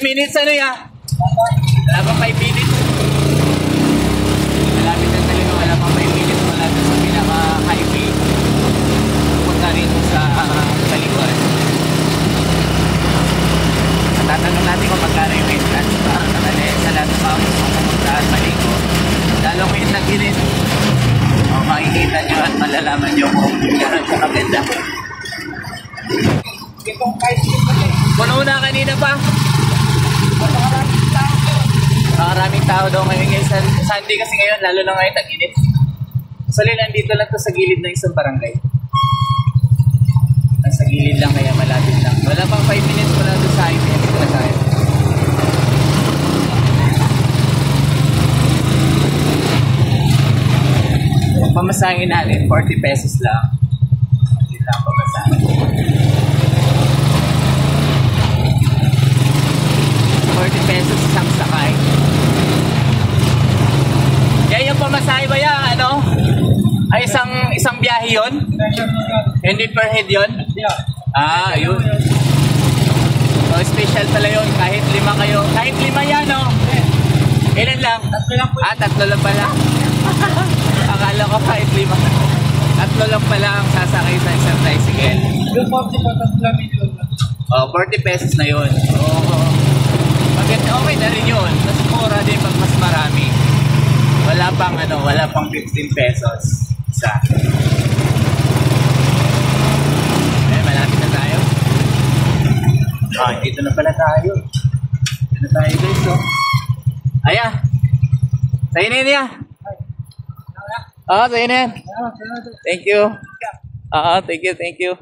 minutes ano ya? Wala pang 5 minutes. Malapit na talaga, wala pang 5 minutes. Wala na sa pinaka-highway. Punta rin sa Baliwan. Tatanong natin kung magkano yung entrance para naman sa lahat ng mga gusto pumunta at maligo. Lalo ngayon nag-init. Makikita nyo at malalaman nyo kung gano'n siya maganda. Puno na kanina pa. Maraming tao daw ngayon. Sunday kasi ngayon, lalo na ngayon nag-init. Actually, nandito lang to sa gilid ng isang barangay. Nasa gilid lang kaya malapit lang. Wala pang 5 minutes mula doon sa highway. Dito na tayo. Pamasahin natin, 40 pesos lang. Hindi lang pamasahin. 40 pesos isang sakay. Kaya yung pamasahe ba yan, ano? Ay, isang biyahe yun? Hindi per head yun? Ah, yun. So, special pala yun. Kahit 5 kayo. Kahit 5 yan, no? Ilan lang? 3 lang po. Ah, 3 lang pala. Akala ko kahit 5. 3 lang pala ang sasakay sa isang tricycle. Yung 40 pa, 3 million. Oh, 40 pesos na yun. Oo. Maganda, okay na rin yun. Mas mura din pag mas marami. Wala pang 15 pesos. Isa. Eh, malapit na tayo. Ah, dito na pala tayo. Dito na tayo guys, oh. Aya. Sa'yo na yun, ya. Sa'yo na yan. Thank you. Thank you.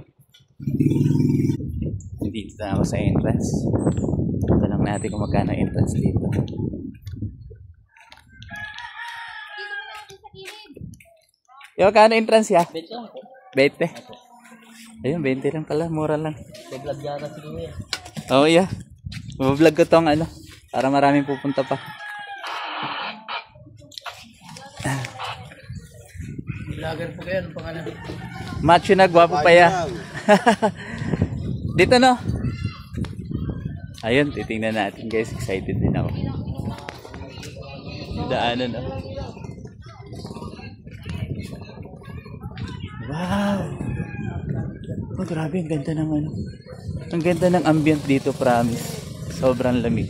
Dito na ako sa entrance. Ito lang natin kung magkano entrance dito. Yung magkano entrance ya? 20 lang po. 20? Ayun, 20 lang pala. Mura lang. Vlog yata siguro yan. Oo, yeah. Vlog ko tong ano. Para maraming pupunta pa. Vlogger po kayo. Anong pangalan? Macho na, gwapo pa ya. Dito no. Ayun, titingnan natin guys. Excited din ako. Daanan no. Wow. Oh, grabe. Ang ganda ng ano. Ang ganda ng ambient dito, promise. Sobrang lamig.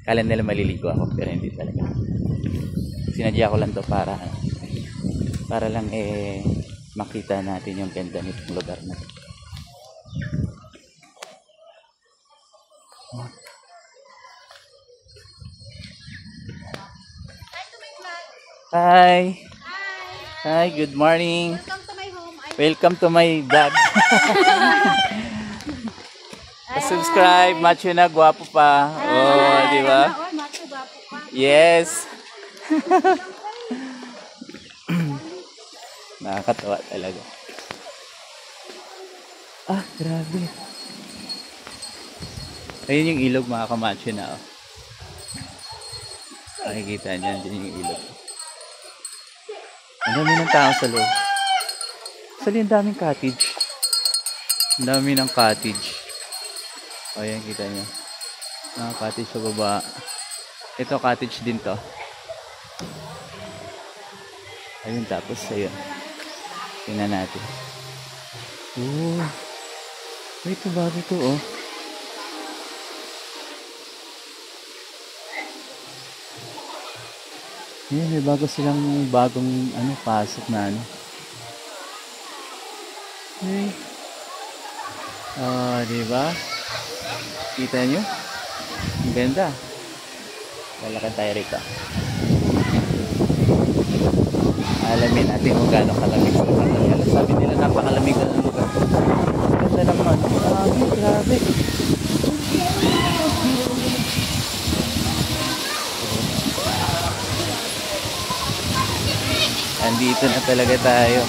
Kala nila maliligo ako, pero hindi talaga. Sinadya ko lang to para lang makita natin yung ganda nitong lugar na to. Hi. Hi, good morning. Welcome to my home. Welcome to my vlog. Subscribe, macho na, gwapo pa. Oh, di ba? Macho, gwapo pa. Yes. Nakakatawa talaga. Ah, grabe. Ayun yung ilog, mga kamacho na. Oh. Makikita niyan, din yung ilog. Ang dami ng tao sa loob. Actually, ang daming cottage. Ang dami ng cottage. O, yan, kita nyo. Mga cottage sa baba. Ito, cottage din to. Ayun, tapos, ayun. Tingnan natin. Oh. Wait, ito bago to, oh. Ayan, may bagong pasok na ano. Okay. Diba? Kita nyo? Ang ganda. Lalakad tayo rito. Alamin natin kung gaano kalamig sa lugar. Sabi nila napakalamig na ng lugar. Ganda naman. Grabe. Andito na talaga tayo.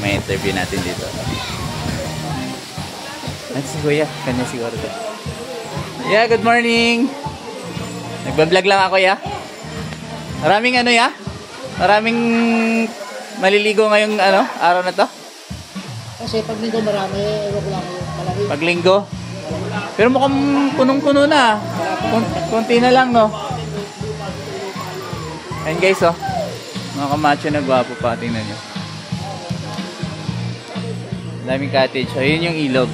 May interview natin dito. At si Kuya, kanya siguro to. Yeah, good morning. Nagbablog lang ako, ya. Maraming ano ya? Maraming maliligo ngayong ano, araw na to? Kasi pag linggo marami, ewan ko lang yung malaki. Pag linggo? Pero mukhang punong-puno na. Kunti na lang, no? Ayan guys, oh. Mga kamacho na gwapo pa. Tingnan nyo. Daming cottage. Ayun yung ilog.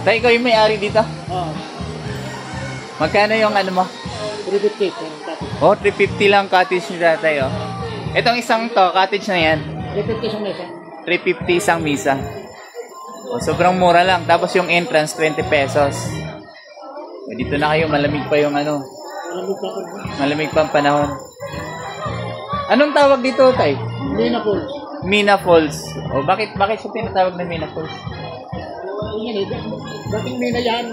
Tay, ikaw yung may-ari dito? Oo. Magkano yung ano mo? 350. Oh, 350 lang cottage ni tatay, oh. Itong isang to, cottage na yan. 350 sa mesa. 350 isang misa. Oh, sobrang mura lang. Tapos yung entrance, 20 pesos. Oh, dito na kayo, malamig pa yung ano. Malamig pa ako. Malamig pa ang panahon. Anong tawag dito, tay? Mina Falls. Mina Falls. Oh, bakit siya tinatawag na Mina Falls? Yan eh. Dating Mina yan.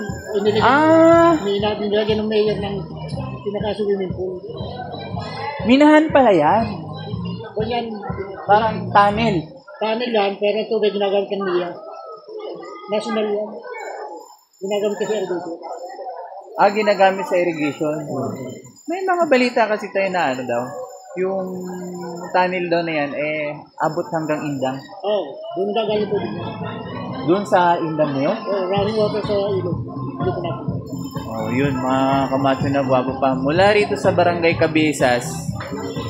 Mina, dinilagyan ng mayor ng pinaka-swimming pool. Minahan pala yan. Ganyan. Parang tunnel. Tunnel yan, pero ito may ginagamit ng NIA. National yan. Ginagamit kasi dito. Ginagamit sa irrigation. May mga balita kasi tayo na ano daw. Yung tunnel daw na yan, abot hanggang Indang. Oo, doon gagaling po dito. Doon sa Indang na yun? Oo, running water sa ilog. Dito natin. Oh, yun, mga kamacho na gwapo pa. Mula rito sa Barangay Cabezas,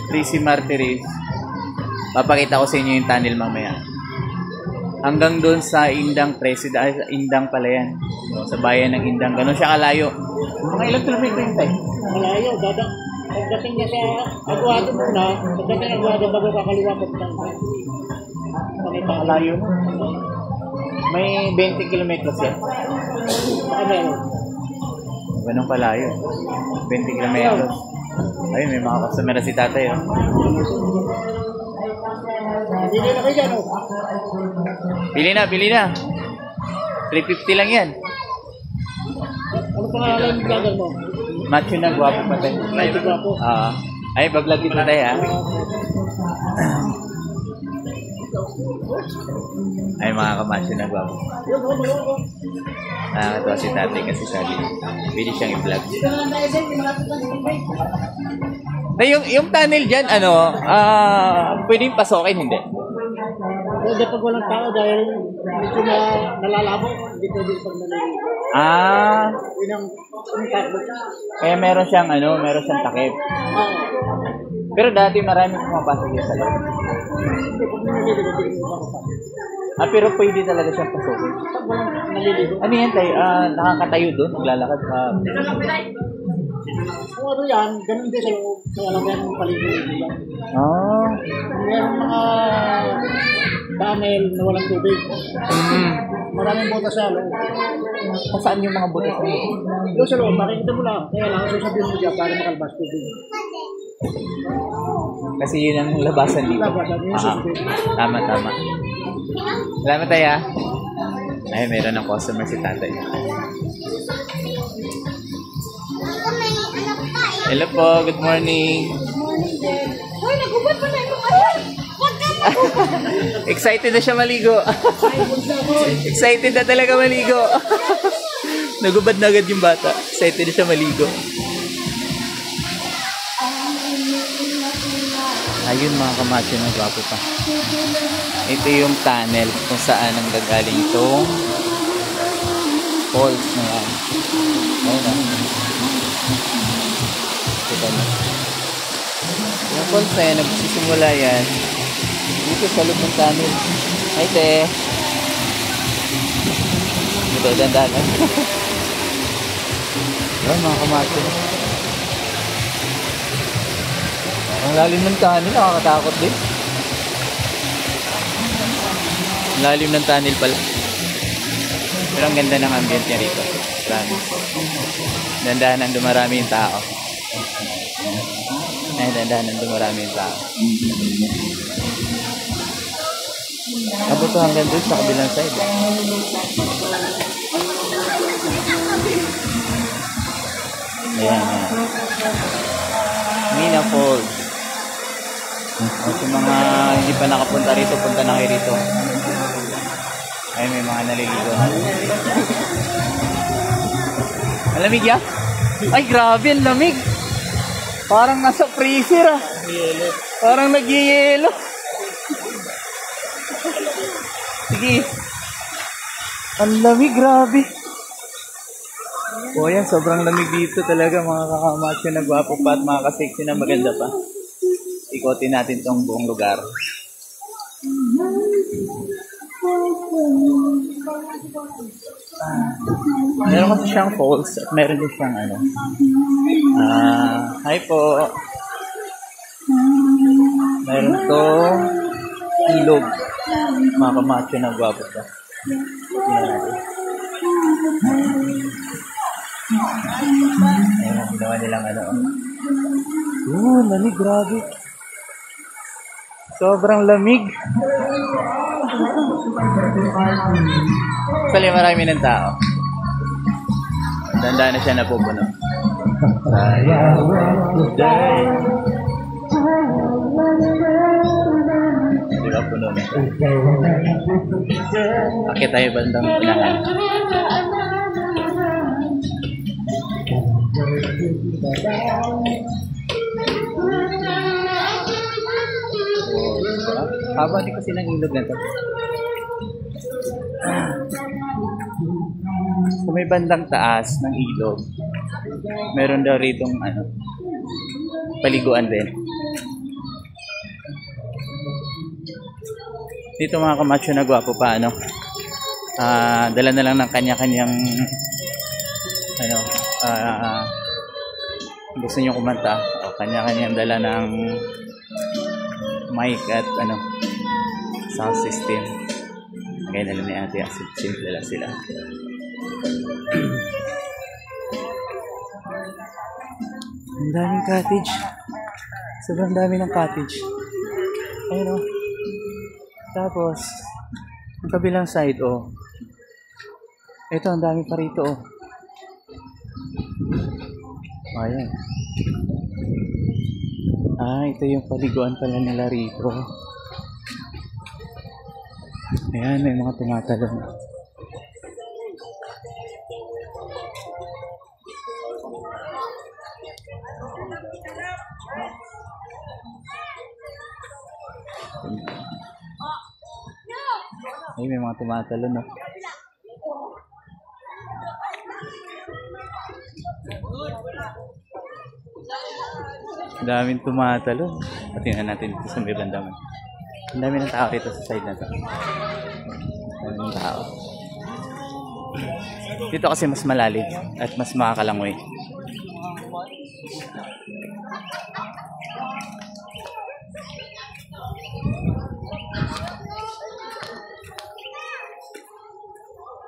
Tracy Martires, papakita ko sa inyo yung tunnel mamaya. Hanggang doon sa Indang Indang pala yan. Sa bayan ng Indang. Ganon siya kalayo. Mga ilang kilometro yung tayo? Malayo, pagdating niya sa Aguado muna, pagdating Aguado bago kakaliwa ko ng Kalayo na. May 20 kilometros yan. Baka meron. Ganun kalayo. 20 kilometros. Ayun, may mga customer na si tatay. Oh. Hindi na kayo dyan, oh. Pili na. 350 lang yan. Ano pangalan yung vlogger mo? Macho na gwapo pa tayo. Macho gwapo. Ay, pag-vlog dito tayo, ha? Ay, mga kamacho na gwapo. Nakakatawa si tatay kasi sabi, pwede siyang i-vlog. Na yung tunnel dyan, pwedeng pasokin, hindi? Hindi pag walang tao dahil medyo na nalalabo, hindi pwede pag naliligo. Yun ang takbo. Kaya meron siyang takip. Pero dati marami pumapasok yan sa loob. Hindi, pag naliligo, hindi mo makapasok. Pero pwede talaga siyang pasokin. Pag walang naliligo. Ano yan tayo? Nakakatayo doon? Naglalakad? Kung ano yan, ganun din sa loob. Kaya lang yan ang paligid lang. Meron mga tunnel na walang tubig. Maraming butas sa loob. Saan yung mga butas mo? Doon sa loob, makikita mo lang. Kaya lang, sasabihin mo dyan para makalabas tubig. Kasi yun ang labasan dito. Labasan, yun susunod. Tama. Salamat tayo, ha? Ay, meron ng customer si tatay. Hello po, good morning. Hoy, nagubad pa na itong ayan! Huwag ka Excited na siya maligo. Excited na talaga maligo. Nagubad na agad yung bata. Excited na siya maligo. Ayun mga kamacho na gwapo pa. Ito yung tunnel kung saan ang gagaling itong falls na yan. Ayun na. Kita na. Yung falls na yan, nagsisimula yan dito sa loob ng tunnel. Hi, te. Ito, dandanan. Ayun mga kamacho. Ang lalim ng tunnel, nakakatakot din. Lalim ng tunnel pala. Pero ang ganda ng ambient niya rito. Promise. Dandahan ang dumarami yung tao. Ay, dandahan ang dumarami yung tao. Abot to hanggang doon sa kabilang side. Ayan. Mina Falls. Sa mga hindi pa nakapunta rito, punta na kayo rito. Ay, may mga naliligo na. Malamig yan? Ay, grabe, ang lamig. Parang nasa freezer ah. Parang nagyayelo. Sige. Ang lamig, grabe. O yan, sobrang lamig dito talaga mga kakamatyo na gwapo pa at mga kaseksi na maganda pa. Ikotin natin tong buong lugar. Meron kasi siyang falls at meron din siyang ano. Hi po. Meron to ilog. Mga kamacho na gwapo pa. Ayun, ginawa nilang ano. Lamig, grabe. Sobrang lamig. Actually, marami ng tao. Danda na siya napupuno. Di ba puno na? Akit tayo bandang unahan. Haba din kasi ng ilog na to. Sa may bandang taas ng ilog, meron daw ritong ano, paliguan din. Dito mga kamacho na gwapo pa ano. Dala na lang ng kanya-kanyang ano, gusto niyo kumanta, o kanya-kanyang dala ng mic at ano, sound system. Ngayon alam ni ate, simple lang sila. Ang daming cottage. Sobrang dami ng cottage. Ayun o. Tapos, ang kabilang side o. Ito, ang dami pa rito o. Ayan. Ito yung paliguan pala nila rito. Ayan, may mga tumatalon. Ay, may mga tumatalon, no? Daming tumatalon. Tingnan natin dito sa may bandaman. Ang dami ng tao rito sa side na to. Daming tao. Dito kasi mas malalim at mas makakalangoy.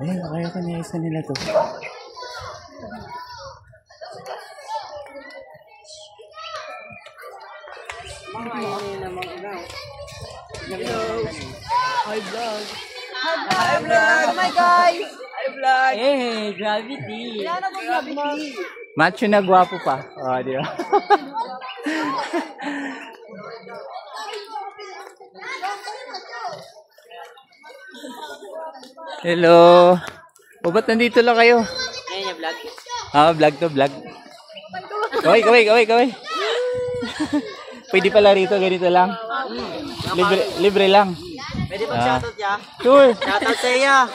Ayun, kaya kanya isa nila to. Hello. Hi vlog. Hi vlog. Oh my God. Hi vlog. Hey, gravity. Wala na pong gravity. Macho na gwapo pa. Di ba? Hello. O, ba't nandito lang kayo? Ayan yung vlog. Vlog to, vlog. Kaway. Pwede pala rito, ganito lang. Libre lang. Pwede mag-shoutout ya? Sure. Shoutout sa iya.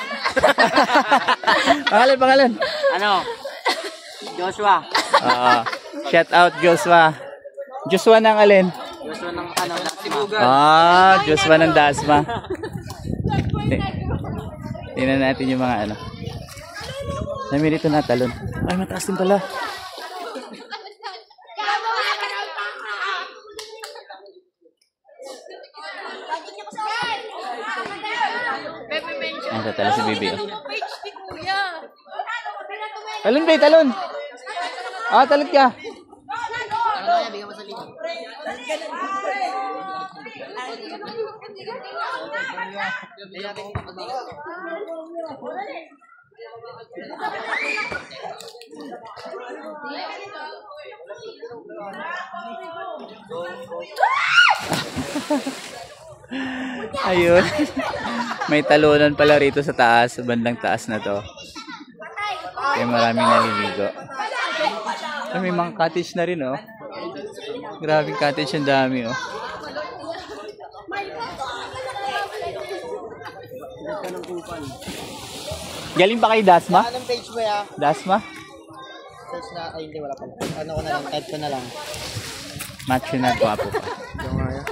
Pangalan. Ano? Joshua. Shout out Joshua. Joshua ng alin? Joshua ng ano? Sibugan. Joshua ng Dasma. Tingnan natin yung mga ano. Dami rito na talon. Ay, mataas din pala. Ang tatalo si Bibi. Talon ba? Talon. Talon ka. Ayun. May talunan pala rito sa taas, sa bandang taas na to. Kaya maraming naliligo. Ay, may mga cottage na rin, oh. Grabe cottage, ang dami, oh. Galing pa kay Dasma? Anong page mo ya? Dasma? Page na, ay hindi, wala pa. Ano ko na lang, type ko na lang. Macho na, guwapo pa. Ito nga yan.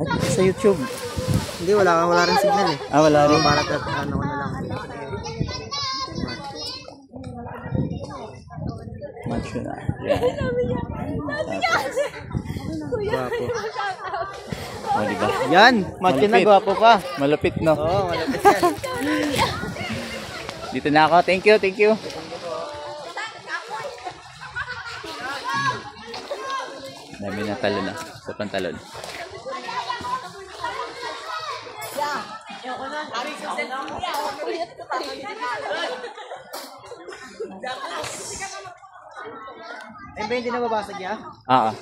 Ay, sa YouTube. Hindi, wala rin signal eh. Ah, wala rin. Para ano ko na lang. Macho na. Yan. Guwapo. O, diba? Yan, macho na, Malupit. guwapo pa. Malupit, no? Oo, malapit yan. Dito na ako. Thank you, thank you. Dami na talon na sa pantalon. Ay ba hindi nababasag ya? Ah, ah.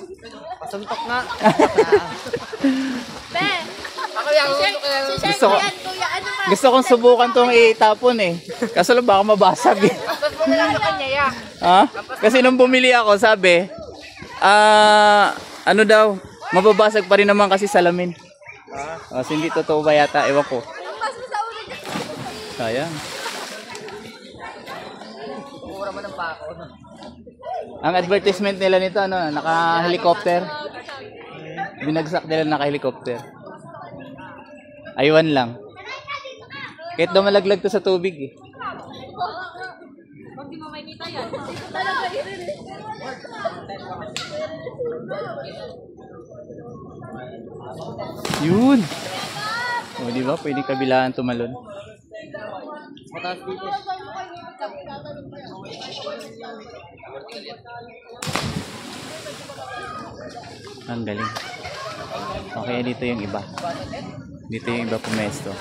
Pasuntok nga. Gusto ko, gusto kong subukan tong itapon eh. Kaso lang baka mabasag eh. Ha? Kasi nung bumili ako, sabi, ano daw, mababasag pa rin naman kasi salamin. So, hindi totoo ba yata? Ewan ko. Sayang. Ang advertisement nila nito, ano, naka-helicopter. Binagsak nila naka-helicopter. Aywan lang. Kahit daw malaglag to sa tubig eh. Hindi mo makikita yan. Yun! O, di ba? Pwede kabilaan tumalon. Mataas dito. Ang galing. Okay, dito yung iba. Dito yung iba pumesto.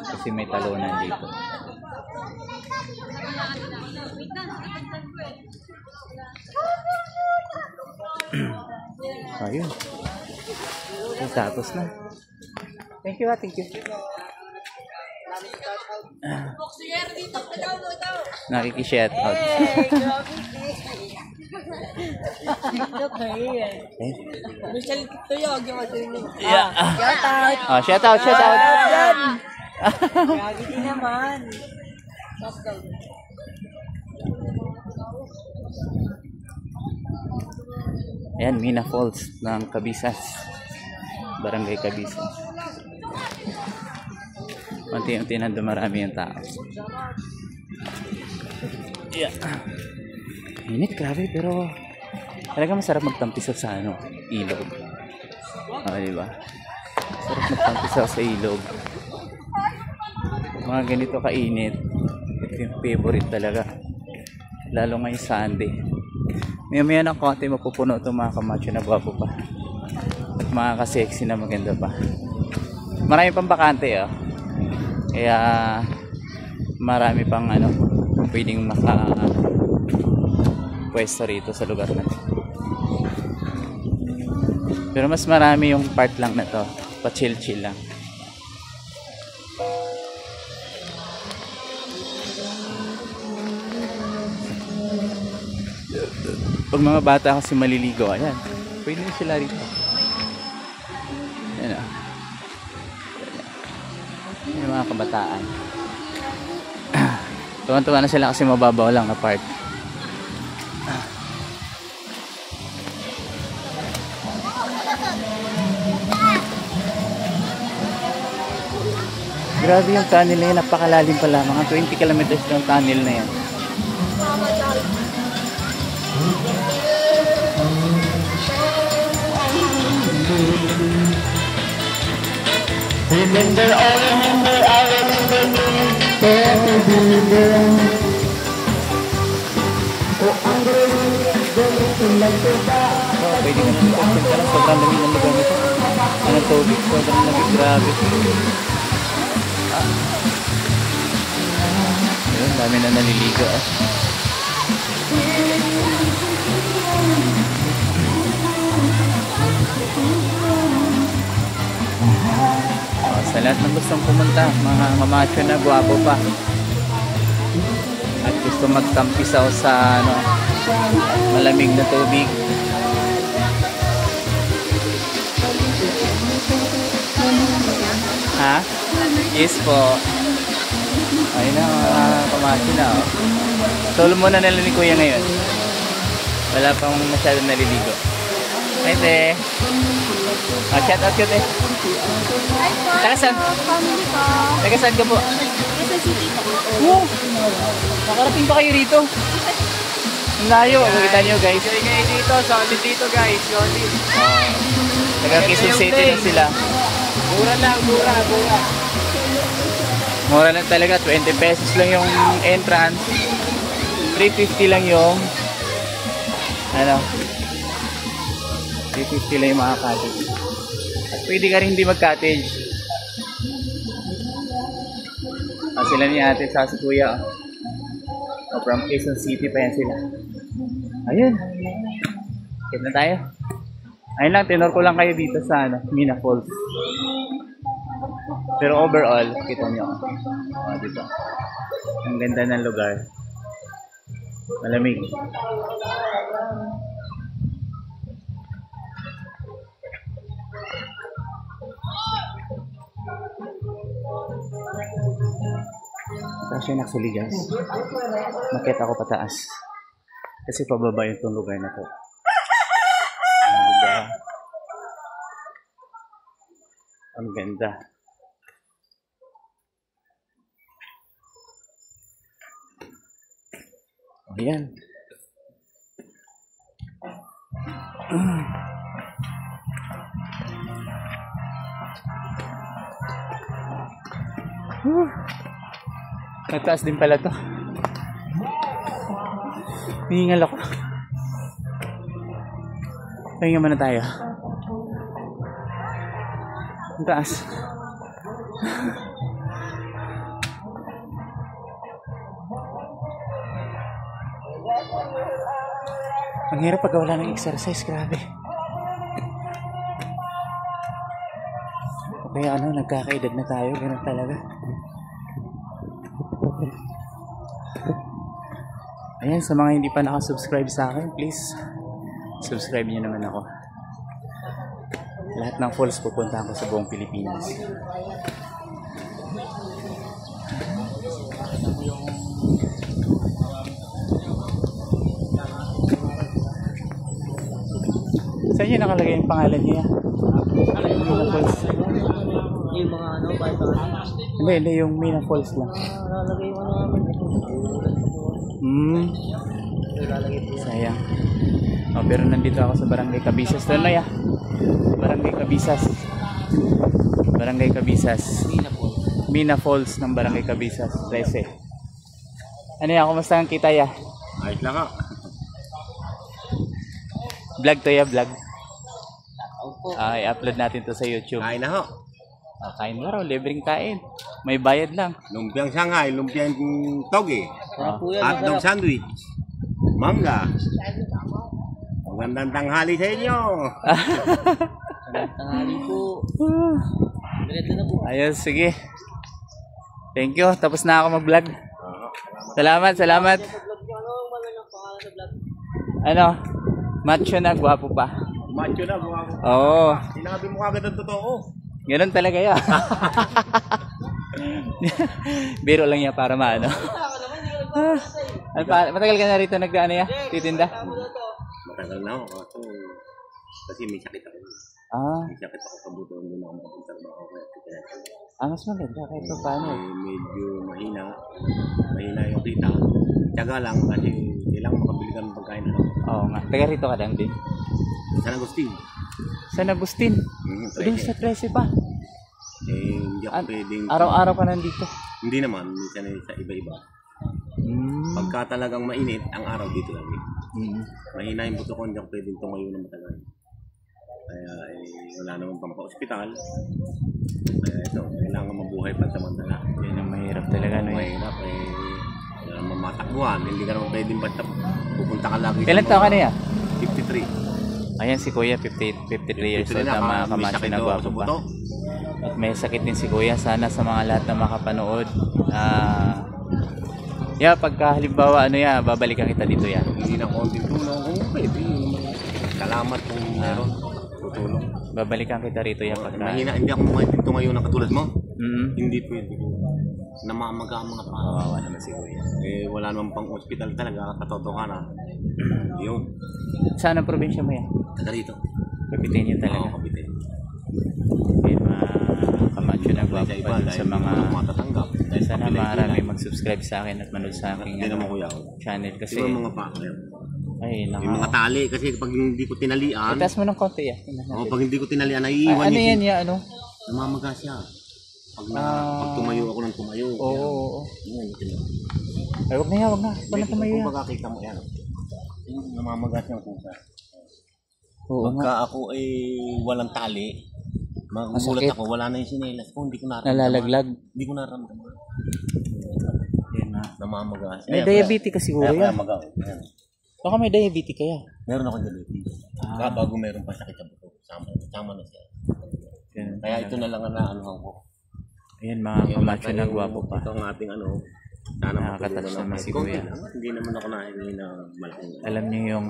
Kasi may talunan dito. Ayun. Tapos na. Thank you, thank you. Nakikishout out. Michelle Tuyog yung matuloy. Yeah. Shout out! Oh, shout out, shout out. Gagi din naman. Ayan, Mina Falls ng Cabisas. Barangay Cabisas. Unti-unti na dumarami yung tao. Yeah. Init, grabe, pero talaga masarap magtampisaw sa ano, ilog. Diba? Sarap magtampisaw sa ilog. Mga ganito kainit. Ito yung favorite talaga. Lalo ngayong Sunday. Maya ng konti mapupuno itong mga kamacho na gwapo pa. At mga ka-sexy na maganda pa. Marami pang bakante oh. Kaya marami pang ano pwedeng pwesto rito sa lugar na to. Pero mas marami yung part lang na to. Pa-chill-chill lang. Pag mga bata kasi maliligo, ayan, pwede na sila rito. Ayan o. Yung mga kabataan. Tuwan-tuwa na sila kasi mababaw lang na part. Grabe yung tunnel na yan, napakalalim pala. Mga 20 kilometers yung tunnel na yan. Remember all, remember, I remember me. There to be there. Oh, ang galing lang ito ba? Pwede ka na mag-option ka lang. Sobrang lamig ng lugar nito. Anong tubig? Sobrang lamig. Grabe. Ayun, dami na naliligo. Sa lahat ng gustong pumunta, mga mamacho na guwapo pa. At gusto magtampisaw sa ano, malamig na tubig. Ha? Yes po. Ayun na mga kamacho na oh. Solo muna nila ni Kuya ngayon. Wala pang masyadong naliligo. Ay te. Oh, shout out ko te. Hi po. Taga saan? Family ko. Taga saan ka po? Quezon City po. Oh, nakarating pa kayo rito. Ang layo. Makita nyo guys. Kayo dito, solid dito guys, solid. Taga Quezon City na sila. Mura lang, mura. Mura lang talaga. 20 pesos lang yung entrance. 350 lang yung ano, 350 lang yung mga cottage. At pwede ka rin hindi mag-cottage. Sila ni ate sa si kuya. O from Quezon City pa yan sila. Ayun. Kit na tayo. Ayun lang, tinor ko lang kayo dito sa ano, Mina Falls. Pero overall, kita nyo. O, diba? Ang ganda ng lugar. Malamig. Taas yung actually guys. Makita ako pataas. Kasi pababa yung itong lugar na to. Diba? Ang ganda. Ayan. Nagtaas din pala to. Hihingal ako. Pahinga muna tayo. Ang taas. Ang hirap pag wala ng exercise, grabe. Kaya ano, nagkakaedad na tayo, ganun talaga. Ayan, sa mga hindi pa nakasubscribe sa akin, please subscribe niyo naman ako. Lahat ng falls pupunta ako sa buong Pilipinas. Saan yun nakalagay yung pangalan niya? Mina Falls. Yung mga ano, Hindi, yung Mina Falls lang. lalagay mo naman. Sayang. Oh, pero nandito ako sa Barangay Cabisas. Doon na ya. Barangay Cabisas. Barangay Cabisas. Mina Falls ng Barangay Cabisas. 13. Ano yan? Kumusta ang kita ya? Ayos lang ako. Vlog to ya, vlog. I-upload natin to sa YouTube. Kain na ho. Kain na raw, libreng kain. May bayad lang. Lumpiang Shanghai, lumpiang toge, Oh. hotdog sandwich, mangga. Magandang tanghali sa inyo. Tanghali po. Diretso na po. Ayos, sige. Thank you. Tapos na ako mag-vlog. Salamat. Ano? Macho na, gwapo pa. Macho na, buha ko. Oo. Sinabi mo agad ang totoo. Ganun talaga yan. Biro lang yan para maano. Matagal ka na rito nag-ano ya? Titinda? Matagal na ako. Kasi may sakit ako. May sakit ako sa buto. Hindi na ako makapunta ako. Mas maganda kahit pa paano. Medyo mahina yung kita. Tiyaga lang kasi kailangan makabili ka ng pagkain na lang. Oo nga. Taga rito ka lang din. San Agustin. San Agustin? Doon sa 13 pa. Hindi ako pwedeng... Araw-araw ka nandito? Hindi naman. Minsan sa iba-iba. Pagka talagang mainit, ang araw dito lang. Mahina yung buto ko, hindi ako pwedeng tumayo na matagal. Kaya wala naman pang pa-hospital. Kaya ito, kailangan mabuhay pansamantala. Yan ang mahirap talaga. No? Mahirap wala naman matakbuhan. Hindi ka naman pwedeng basta pupunta ka lagi. Kailan taon ka niya? 53. Ayan si Kuya, 53 years old na mga kamacho na gwapo pa. At may sakit din si Kuya. Sana sa mga lahat na makapanood, pagka halimbawa babalikan kita dito Hindi na konting tulong kung pwede. Salamat kung meron tutulong. Babalikan kita rito pagka Mahina, hindi ako makipinto ngayon na katulad mo. Mm. Hindi pwede. Namamaga ang mga pa. Kawawa naman si Kuya. Wala naman pang ospital talaga. Katotohanan. Yun. Saan ang probinsya mo yan? Taga rito. Kapitin niyo Oo, talaga. kapitin. Okay, mga kamacho na gwapo Iba, pa din sa mga matatanggap. sana marami mag-subscribe sa akin at manood sa aking Hindi naman kuya ako. channel kasi Kasi yung mga pa. ay Yung mga tali. Kasi pag hindi ko tinalian. itaas mo ng konti Pag hindi ko tinalian, Ay, naiiwan ano niya. yan ano? Namamaga siya. Pag tumayo ako ng tumayo. Oo. Yan, yan. Ay, wag na. Wag na tumayo Kung yan. makakita mo yan. Namamaga siya kung sa. Oo nga. Pagka ako ay walang tali, magugulat Masakit. ako, wala na yung sinelas ko, hindi ko naramdaman. Nalalaglag. Hindi ko naramdaman. Yan nga. Namamaga siya. May diabetes ka siguro Kaya yan. maga. Yan. Baka may diabetes kaya. Meron akong diabetes. Bago meron pa sakit sa buto. Sama na siya. Yan. Kaya ito na lang ang naanuhan ko. Ayan mga kamacho na gwapo pa. Ito ang ating ano. Sana Nakakatouch matulungan naman natin. si Kuya. Konti lang. Hindi naman ako nahingi na malaking. Alam niyo yung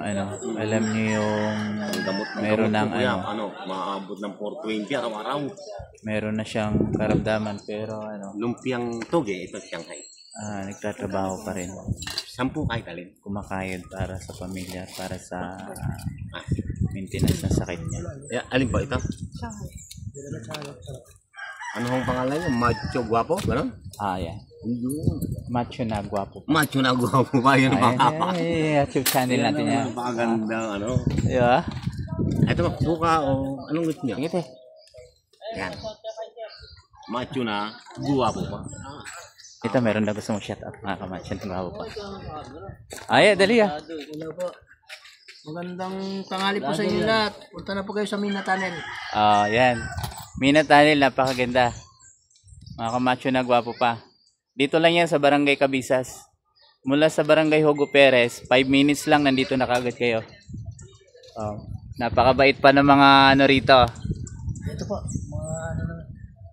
Ang gamot meron ng kuya, maabot ng 420 araw-araw. meron na siyang karamdaman pero Lumpiang toge, ito Shanghai. nagtatrabaho pa rin. 10 kahit alin. Kumakayod para sa pamilya, para sa maintenance ng sakit niya. Alin ba ito? Ano hong pangalan niya? Macho Guapo? Ganon? Yan. Macho na gwapo. Macho na Guapo ba yun? Ay, YouTube channel natin yan. Napakagandang ano. Diba? Ito ba? Suka o anong gusto niya? Sige te. Yan. Macho na Guapo pa. Ito meron na gusto mong shout out mga kamacho na gwapo pa. Dali Hello po. Magandang tanghali po sa inyo lahat. Punta na po kayo sa Mina Tunnel. Yan. Mina Tunnel, napakaganda. Mga kamacho na gwapo pa. Dito lang yan sa Barangay Cabisas. Mula sa Barangay Hugo Perez, 5 minutes lang nandito na kagad kayo. Napakabait pa ng mga rito. Ito po.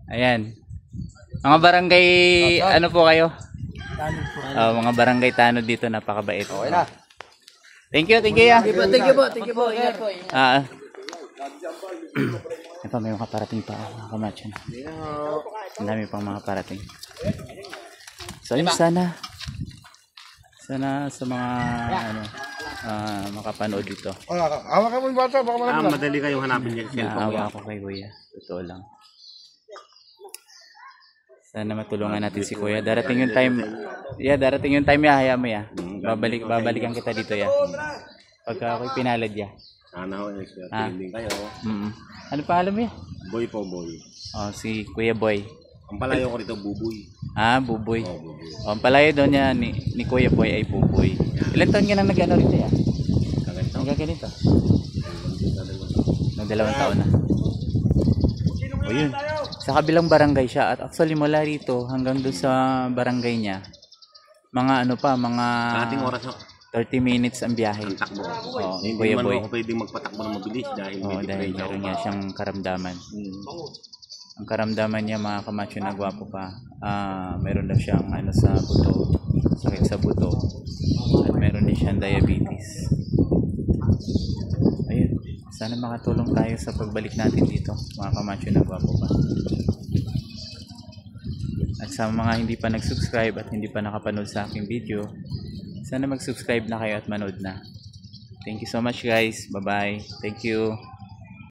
Ayan. Mga barangay, ano po kayo? Tunnel po. Mga barangay tanod dito, napakabait. Okay na. Thank you ya. Thank you po. Ingat po. Ito, may mga parating pa mga kamacho na. Ang dami pang mga parating. So yun, sana sa mga makapanood dito. Hawa ka mo yung bata. Baka malaki Madali kayong hanapin niya. Naawa ako kay Kuya. Totoo lang. Sana matulungan natin si Kuya. Darating yung time. Darating yung time haya mo babalikan kita dito Pagka ako'y pinalad Sana ho, din kayo. Ano pangalan mo Boy po, boy. Si Kuya Boy. Ang palayo ko rito, Buboy. Buboy. Buboy. Ang palayo doon niya ni Kuya Boy ay Buboy. Ilan taon ka na nag-ano rito Kaganito. Nagaganito? Nag 2 taon na. O yun. Sa kabilang barangay siya. At actually mula rito hanggang doon sa barangay niya, mga mga Ating oras ho. 30 minutes ang biyahe. Ang takbo. Hindi Kuya man Boy. ako pwedeng magpatakbo ng mabilis dahil may Dahil diferensya meron niya siyang karamdaman. Ang karamdaman niya mga kamacho na gwapo pa, meron daw siyang sa buto, sakit sa buto, at meron din siyang diabetes. Ayun, sana makatulong tayo sa pagbalik natin dito mga kamacho na gwapo pa. At sa mga hindi pa nag-subscribe at hindi pa nakapanood sa aking video, sana mag-subscribe na kayo at manood na. Thank you so much guys. Bye bye. Thank you.